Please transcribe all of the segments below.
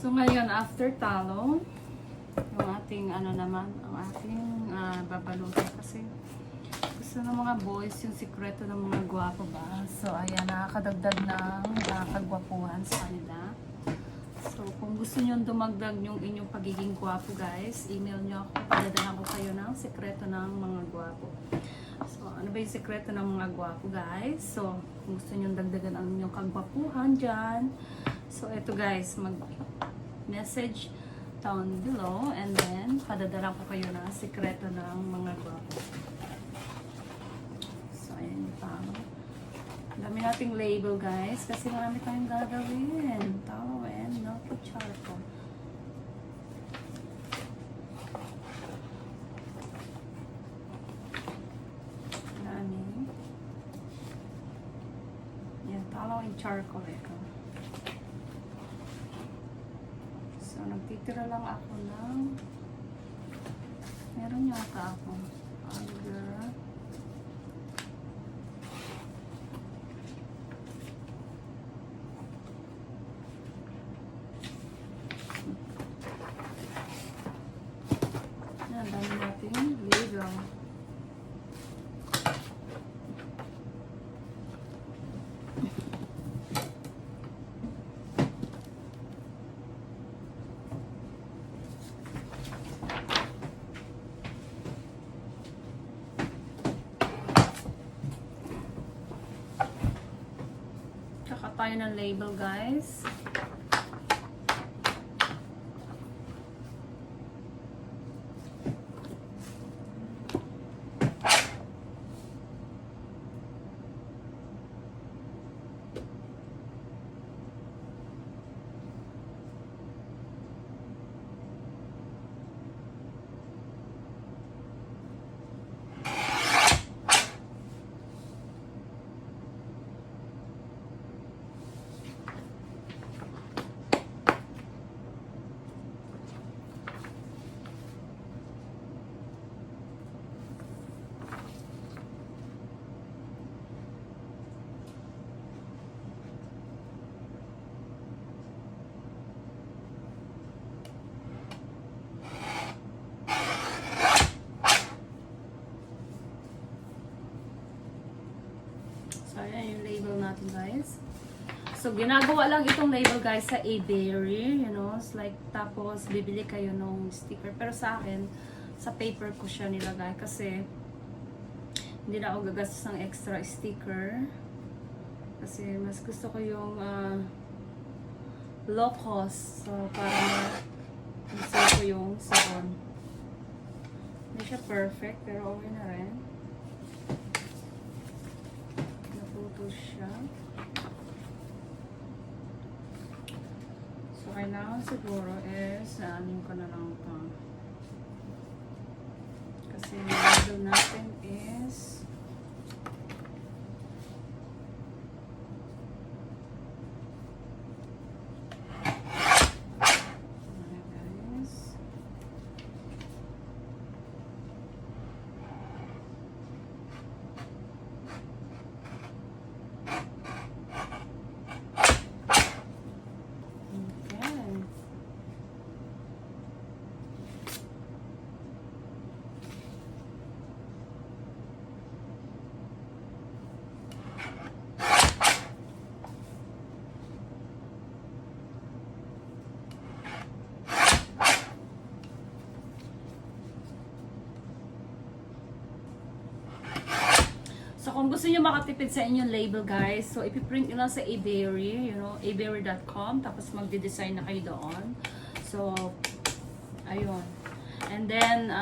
So ngayon, after talo, yung ating ang ating babalutin kasi gusto ng mga boys yung sikreto ng mga gwapo ba. So ayan, nakakadagdag ng kagwapuhan sa kanila. So kung gusto nyo dumagdag yung inyong pagiging gwapo guys, email nyo ako, padadala ko kayo ng sikreto ng mga gwapo. So ano ba yung sikreto ng mga gwapo guys? So kung gusto nyo dagdagan ang inyong kagwapuhan dyan, so eto guys, mag-message down below and then padadala ko kayo ng sikreto ng mga gwapo. So ayan yung tama. Dami nating label guys kasi marami tayong gagawin. Talo and milk charcoal. Dami. Yan, talo and charcoal ito. So nagtitira lang ako ng meron yata ako under yan, dami natin label. Tsaka tayo ng label guys. So, ayan yung label natin, guys. So, ginagawa lang itong label, guys, sa Avery, you know. It's like, tapos, bibili kayo ng sticker. Pero sa akin, sa paper ko siya nilagay kasi hindi na ako gagastos ng extra sticker. Kasi, mas gusto ko yung low cost. So, para ma-save ko yung sabon. Hindi siya perfect, pero okay na rin. Siya. So, kailangan siguro is anin ko na lang ito. Kasi yung label natin is so, kung gusto niyo makatipid sa inyong label, guys, so, ipiprint nyo lang sa Avery, you know, avery.com, tapos magde-design na kayo doon. So, ayun. And then,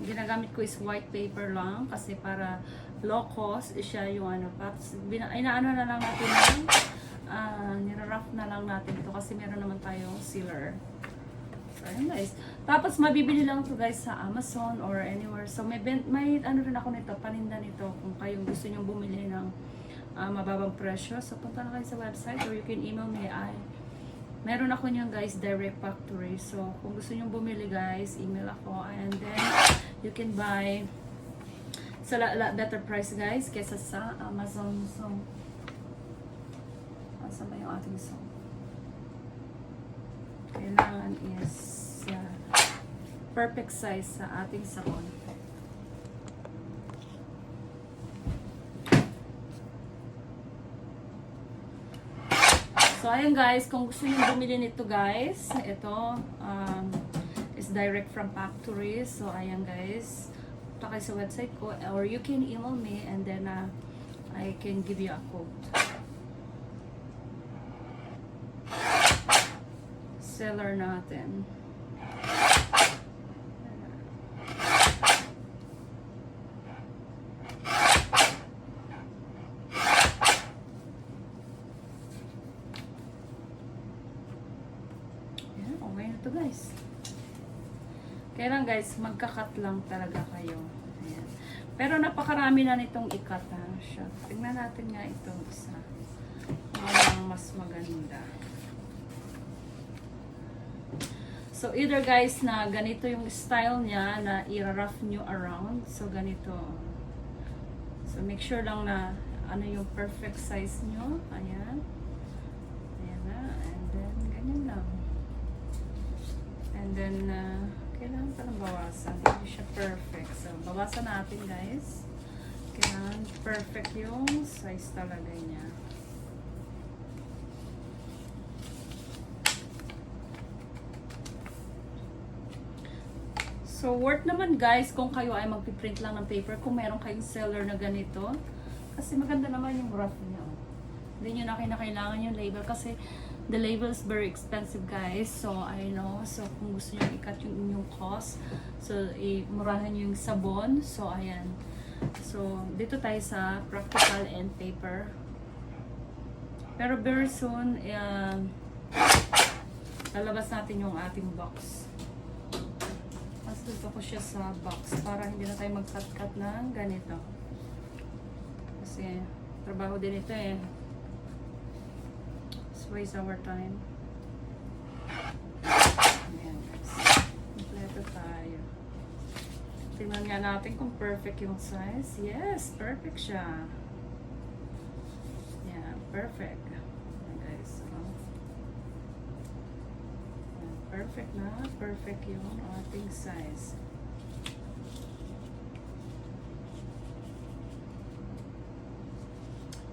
ginagamit ko is white paper lang, kasi para low cost, siya yung ano, inaano na lang natin yung, nira-rough na lang natin ito, kasi meron naman tayong sealer. So, ayun guys. Tapos, mabibili lang ito guys sa Amazon or anywhere. So, may ano rin ako nito, paninda nito. Kung kayong gusto nyong bumili ng mababang presyo. So, punta na kayo sa website or you can email me. Meron ako niyan guys, direct factory. So, kung gusto nyong bumili guys, email ako. And then, you can buy sa better price guys kesa sa Amazon. So, asa ba yung ating song? Okay. one is perfect size sa ating sakon. So, ayan guys, kung gusto nyo bumili nito guys, ito is direct from factory. So, ayan guys, punta kayo sa website ko or you can email me and then I can give you a code. Seller natin. Okay na to guys. Kaya lang guys, magkakat lang talaga kayo. Ayan. Pero napakarami na nitong ikat ha. Siya. Tingnan natin nga itong isa. Ang mas maganda. So either guys na ganito yung style niya na i-rough nyo around. So ganito. So make sure lang na ano yung perfect size nyo. Ayan. Ayan na. And then ganyan lang. And then, kailangan pa ng bawasan. Hindi siya perfect. So, bawasan natin guys. Kailangan perfect yung size talaga niya. So, worth naman guys kung kayo ay magpiprint lang ng paper kung meron kayong seller na ganito. Kasi maganda naman yung rough niya. Hindi nyo na kailangan yung label kasi the label is very expensive guys. So, I know. So, kung gusto nyo i-cut yung inyong cost, so, murahan nyo yung sabon. So, ayan. So, dito tayo sa practical and paper. Pero very soon, lalabas natin yung ating box. Mas dito ko siya sa box para hindi na tayo mag-cut-cut ng ganito. Kasi, trabaho din ito eh. Waste our time. Ayan guys. Kompleto tayo. Tingnan nga natin kung perfect yung size. Yes, perfect siya. Yeah, perfect. Ayan guys. Perfect na. Perfect yung ating size.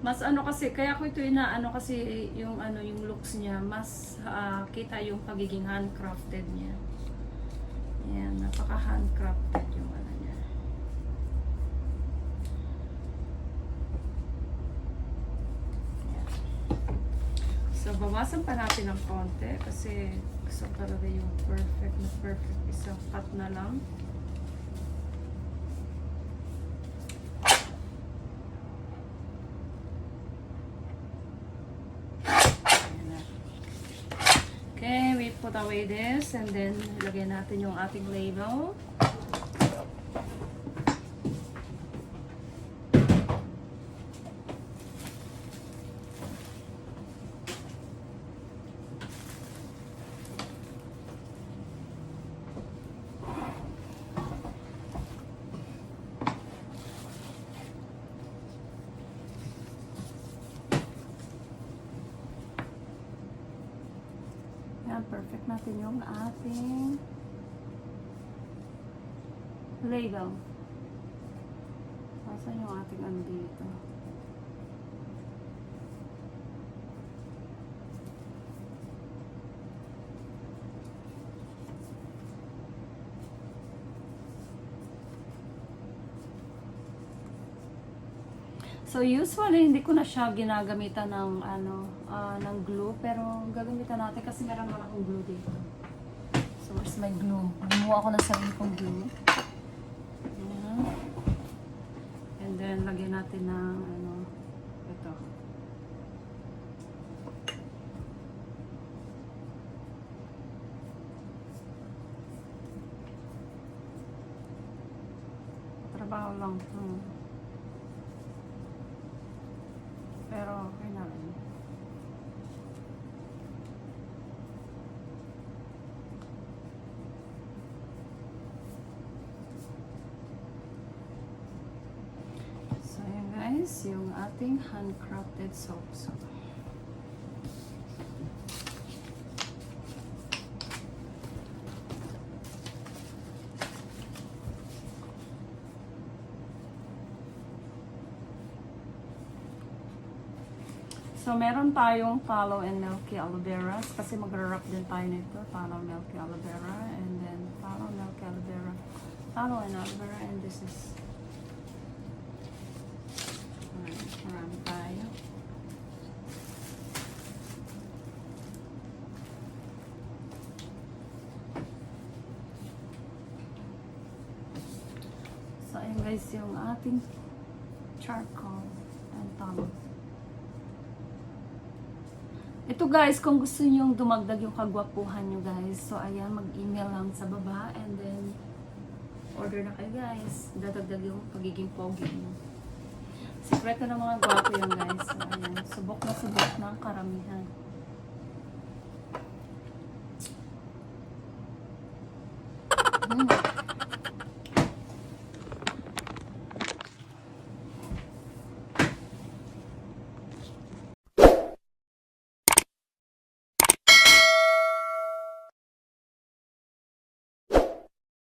Mas ano kasi, kaya ko ito inaano kasi yung ano yung looks niya, mas kita yung pagiging handcrafted niya. Ayan, napaka handcrafted yung ano niya. Ayan. So, bawasan pa natin ng konti kasi gusto talaga yung perfect na perfect. Isang cut na lang. Okay, we put away this and then ilagay natin yung ating label. Perfect natin yung ating label. Asan yung ating andito? So usually hindi ko na siya ginagamitan ng ng glue, pero gagamitan natin kasi meron naman akong glue dito. So where's my glue? Gumawa ako ng sarili kong glue. Ayan. And then lagyan natin ng ito. Trabaho lang. Pero okay na rin. So ayan guys, yung ating handcrafted soap. So, meron tayong tallow and milky aloe vera. Kasi magra-wrap din tayo nito. Tallow, milky aloe vera. And then, tallow, milky aloe vera. Tallow and aloe vera. And this is... Alright, marami tayo. So, ayun guys, yung ating charcoal and tallow. Ito guys, kung gusto niyo dumagdag yung kagwapuhan nyo guys, so ayan, mag-email lang sa baba and then order na kayo guys. Dadagdag yung pagiging pogi nyo. Sekreto ng mga gwapo yan guys. So ayan, subok na ang karamihan.